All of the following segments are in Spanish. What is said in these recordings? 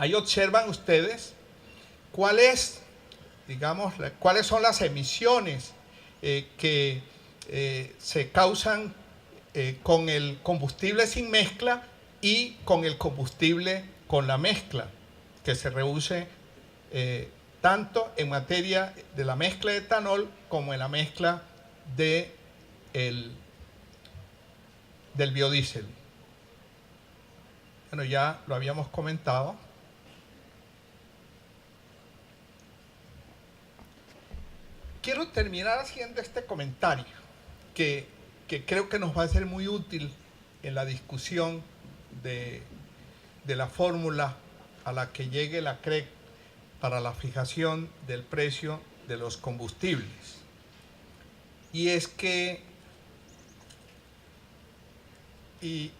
Ahí observan ustedes cuáles son las emisiones que se causan con el combustible sin mezcla y con el combustible con la mezcla, que se reduce tanto en materia de la mezcla de etanol como en la mezcla del biodiesel. Bueno, ya lo habíamos comentado. Quiero terminar haciendo este comentario que creo que nos va a ser muy útil en la discusión de la fórmula a la que llegue la CREC para la fijación del precio de los combustibles. Y es que, y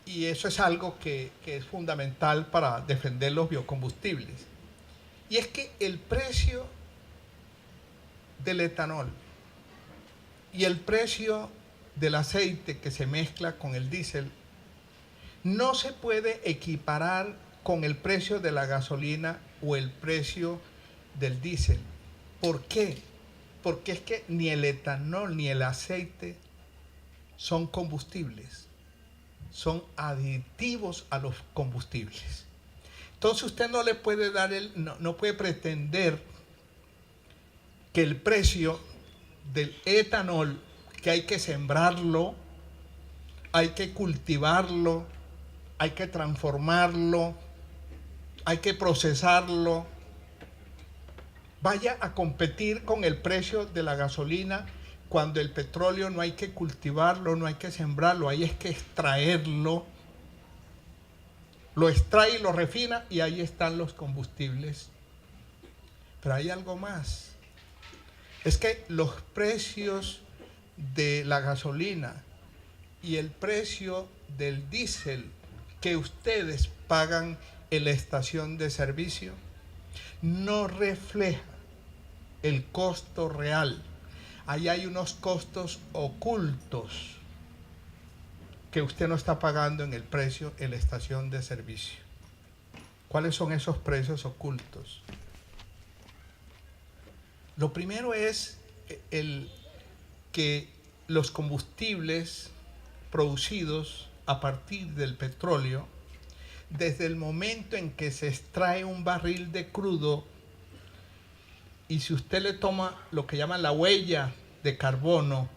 eso es algo que es fundamental para defender los biocombustibles, y es que el precio del etanol y el precio del aceite que se mezcla con el diésel no se puede equiparar con el precio de la gasolina o el precio del diésel. ¿Por qué? Porque es que ni el etanol ni el aceite son combustibles, son aditivos a los combustibles. Entonces usted no le puede dar no puede pretender que el precio del etanol, que hay que sembrarlo, hay que cultivarlo, hay que transformarlo, hay que procesarlo, vaya a competir con el precio de la gasolina, cuando el petróleo no hay que cultivarlo, no hay que sembrarlo, hay es que extraerlo, lo extrae y lo refina y ahí están los combustibles. Pero hay algo más, es que los precios de la gasolina y el precio del diésel que ustedes pagan en la estación de servicio no refleja el costo real. Ahí hay unos costos ocultos que usted no está pagando en el precio en la estación de servicio. ¿Cuáles son esos precios ocultos? Lo primero es que los combustibles producidos a partir del petróleo, desde el momento en que se extrae un barril de crudo, y si usted le toma lo que llaman la huella de carbono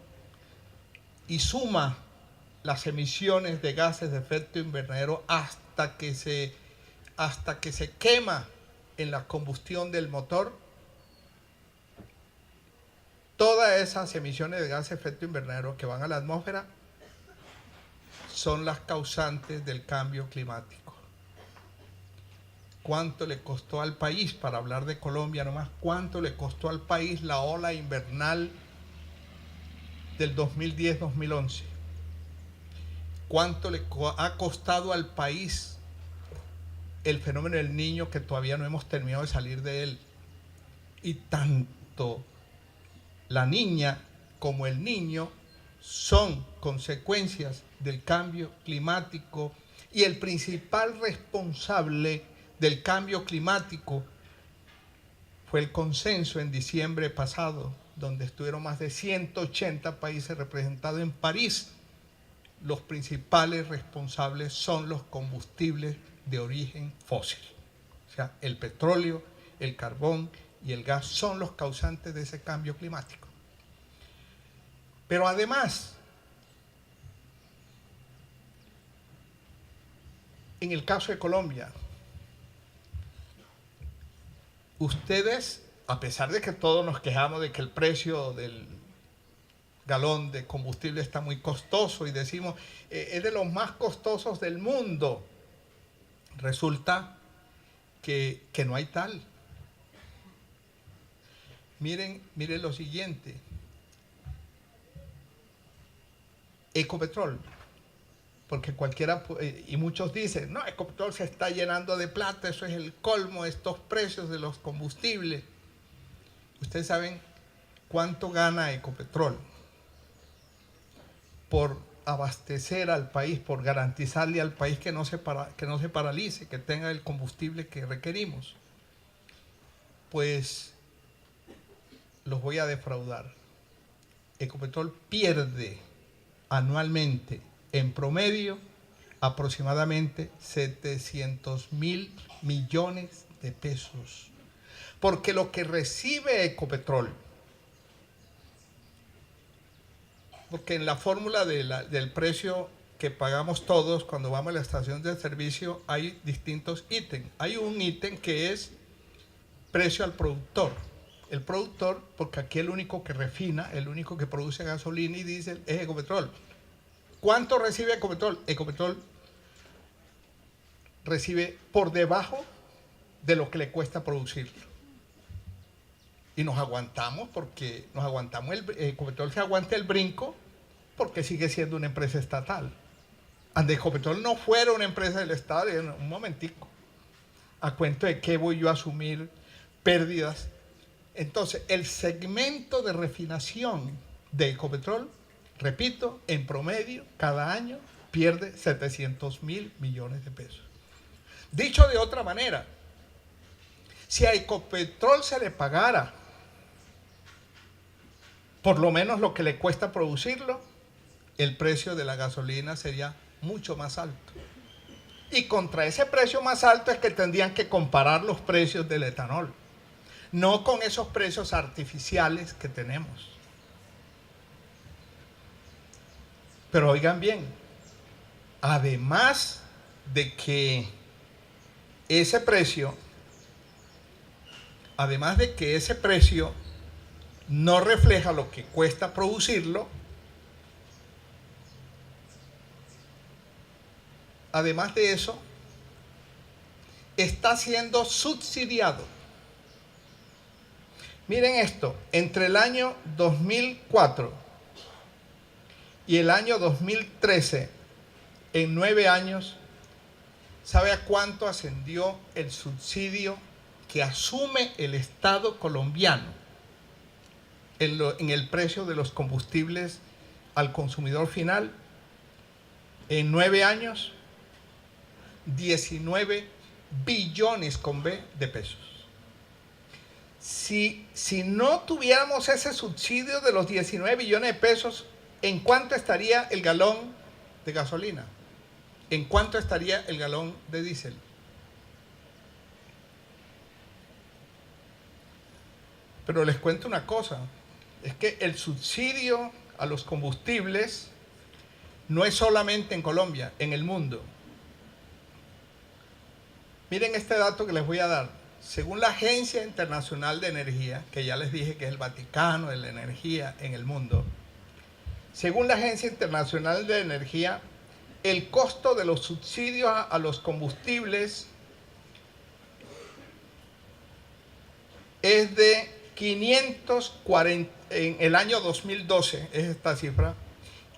y suma las emisiones de gases de efecto invernadero hasta que se quema en la combustión del motor, todas esas emisiones de gases de efecto invernadero que van a la atmósfera son las causantes del cambio climático. ¿Cuánto le costó al país, para hablar de Colombia nomás, cuánto le costó al país la ola invernal del 2010-2011? ¿Cuánto le ha costado al país el fenómeno del Niño, que todavía no hemos terminado de salir de él? Y tanto la niña como el niño son consecuencias del cambio climático, y el principal responsable del cambio climático fue el consenso en diciembre pasado, donde estuvieron más de 180 países representados en París. Los principales responsables son los combustibles de origen fósil. O sea, el petróleo, el carbón y el gas son los causantes de ese cambio climático. Pero además, en el caso de Colombia, ustedes, a pesar de que todos nos quejamos de que el precio del galón de combustible está muy costoso y decimos es de los más costosos del mundo, resulta que no hay tal. Miren lo siguiente: Ecopetrol, porque cualquiera, y muchos dicen, no, Ecopetrol se está llenando de plata, eso es el colmo, estos precios de los combustibles. Ustedes saben cuánto gana Ecopetrol por abastecer al país, por garantizarle al país que no se paralice, que tenga el combustible que requerimos, pues los voy a defraudar. Ecopetrol pierde anualmente, en promedio, aproximadamente 700.000 millones de pesos. Porque lo que recibe Ecopetrol, porque en la fórmula del precio que pagamos todos cuando vamos a la estación de servicio hay distintos ítems. Hay un ítem que es precio al productor. El productor, porque aquí el único que refina, el único que produce gasolina y diésel es Ecopetrol. ¿Cuánto recibe Ecopetrol? Ecopetrol recibe por debajo de lo que le cuesta producirlo. Y nos aguantamos porque Ecopetrol se aguanta el brinco porque sigue siendo una empresa estatal. Ande Ecopetrol no fuera una empresa del Estado, un momentico, a cuento de qué voy yo a asumir pérdidas. Entonces, el segmento de refinación de Ecopetrol, repito, en promedio, cada año pierde 700.000 millones de pesos. Dicho de otra manera, si a Ecopetrol se le pagara por lo menos lo que le cuesta producirlo, el precio de la gasolina sería mucho más alto. Y contra ese precio más alto es que tendrían que comparar los precios del etanol, no con esos precios artificiales que tenemos. Pero oigan bien, además de que ese precio no refleja lo que cuesta producirlo, además de eso, está siendo subsidiado. Miren esto, entre el año 2004 y el año 2013, en 9 años, ¿sabe a cuánto ascendió el subsidio que asume el Estado colombiano en el precio de los combustibles al consumidor final? En 9 años, 19 billones con B de pesos. Si no tuviéramos ese subsidio de los 19 billones de pesos, ¿en cuánto estaría el galón de gasolina? ¿En cuánto estaría el galón de diésel? Pero les cuento una cosa, es que el subsidio a los combustibles no es solamente en Colombia, en el mundo. Miren este dato que les voy a dar. Según la Agencia Internacional de Energía, que ya les dije que es el Vaticano de la energía en el mundo, según la Agencia Internacional de Energía, el costo de los subsidios a los combustibles es de 540, en el año 2012, es esta cifra,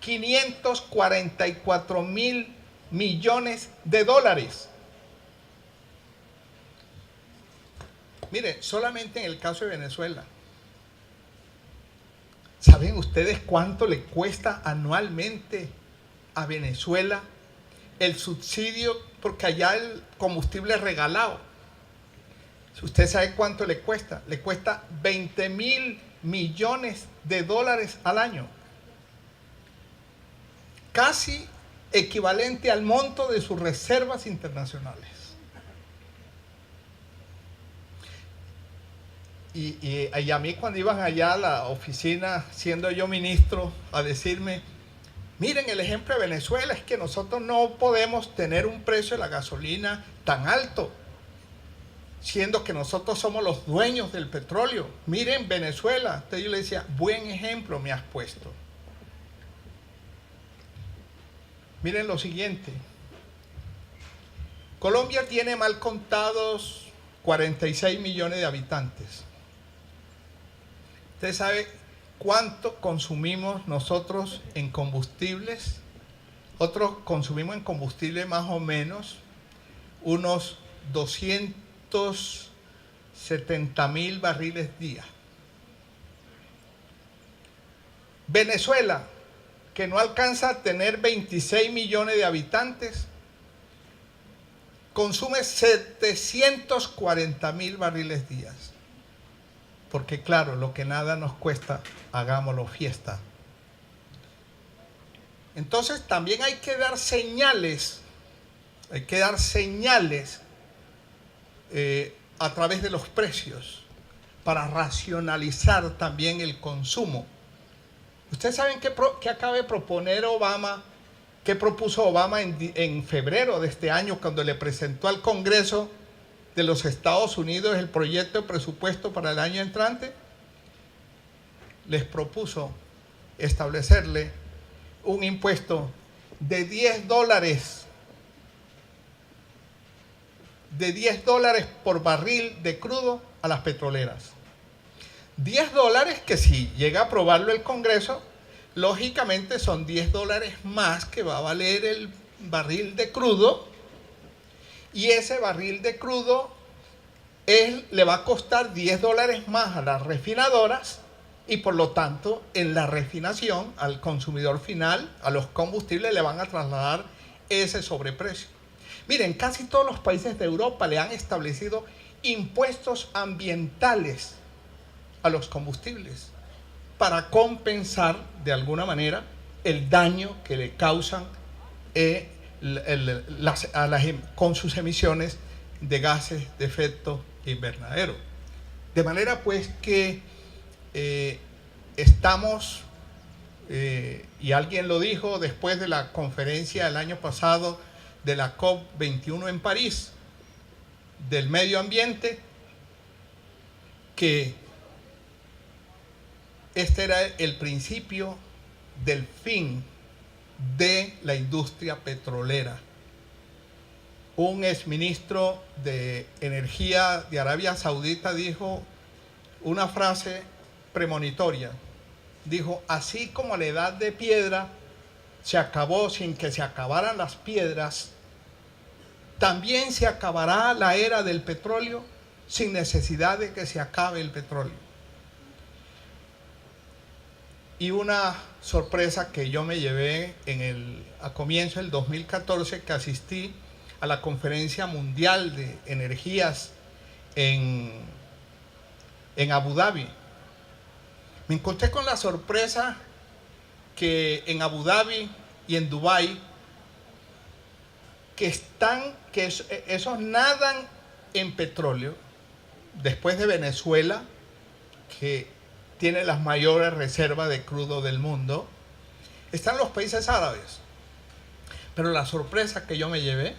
544.000 millones de dólares. Mire, solamente en el caso de Venezuela, ¿saben ustedes cuánto le cuesta anualmente a Venezuela el subsidio? Porque allá el combustible es regalado. ¿Usted sabe cuánto le cuesta? Le cuesta 20.000 millones de dólares al año. Casi equivalente al monto de sus reservas internacionales. Y a mí cuando iban allá a la oficina, siendo yo ministro, a decirme, miren, el ejemplo de Venezuela es que nosotros no podemos tener un precio de la gasolina tan alto, siendo que nosotros somos los dueños del petróleo. Miren Venezuela. Entonces yo le decía, buen ejemplo me has puesto. Miren lo siguiente. Colombia tiene mal contados 46 millones de habitantes. ¿Usted sabe cuánto consumimos nosotros en combustibles? Nosotros consumimos en combustible más o menos unos 270.000 barriles día. Venezuela que no alcanza a tener 26 millones de habitantes, consume 740.000 barriles días. Porque claro, lo que nada nos cuesta, hagámoslo fiesta. Entonces también hay que dar señales, a través de los precios para racionalizar también el consumo. Ustedes saben qué acaba de proponer Obama, qué propuso Obama en febrero de este año cuando le presentó al Congreso de los Estados Unidos el proyecto de presupuesto para el año entrante. Les propuso establecerle un impuesto de $10 por barril de crudo a las petroleras. $10 que si llega a aprobarlo el Congreso, lógicamente son $10 más que va a valer el barril de crudo, y ese barril de crudo le va a costar $10 más a las refinadoras, y por lo tanto en la refinación al consumidor final, a los combustibles, le van a trasladar ese sobreprecio. Miren, casi todos los países de Europa le han establecido impuestos ambientales a los combustibles para compensar de alguna manera el daño que le causan con sus emisiones de gases de efecto invernadero. De manera pues que estamos, y alguien lo dijo después de la conferencia del año pasado de la COP21 en París, del medio ambiente, que este era el principio del fin de la industria petrolera. Un exministro de Energía de Arabia Saudita dijo una frase premonitoria. Dijo: así como la edad de piedra se acabó sin que se acabaran las piedras, también se acabará la era del petróleo sin necesidad de que se acabe el petróleo. Y una sorpresa que yo me llevé a comienzo del 2014, que asistí a la Conferencia Mundial de Energías en Abu Dhabi. Me encontré con la sorpresa que en Abu Dhabi y en Dubái, esos nadan en petróleo, después de Venezuela, que tiene las mayores reservas de crudo del mundo, están los países árabes. Pero la sorpresa que yo me llevé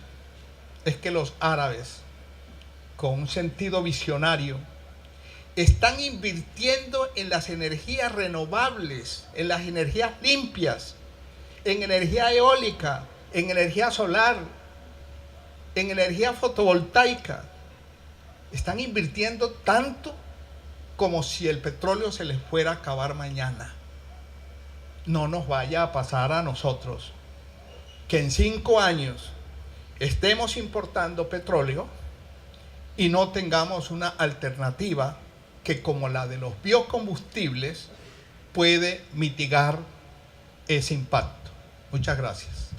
es que los árabes, con un sentido visionario, están invirtiendo en las energías renovables, en las energías limpias, en energía eólica, en energía solar, en energía fotovoltaica. Están invirtiendo tanto como si el petróleo se les fuera a acabar mañana. No nos vaya a pasar a nosotros que en 5 años estemos importando petróleo y no tengamos una alternativa que, como la de los biocombustibles, puede mitigar ese impacto. Muchas gracias.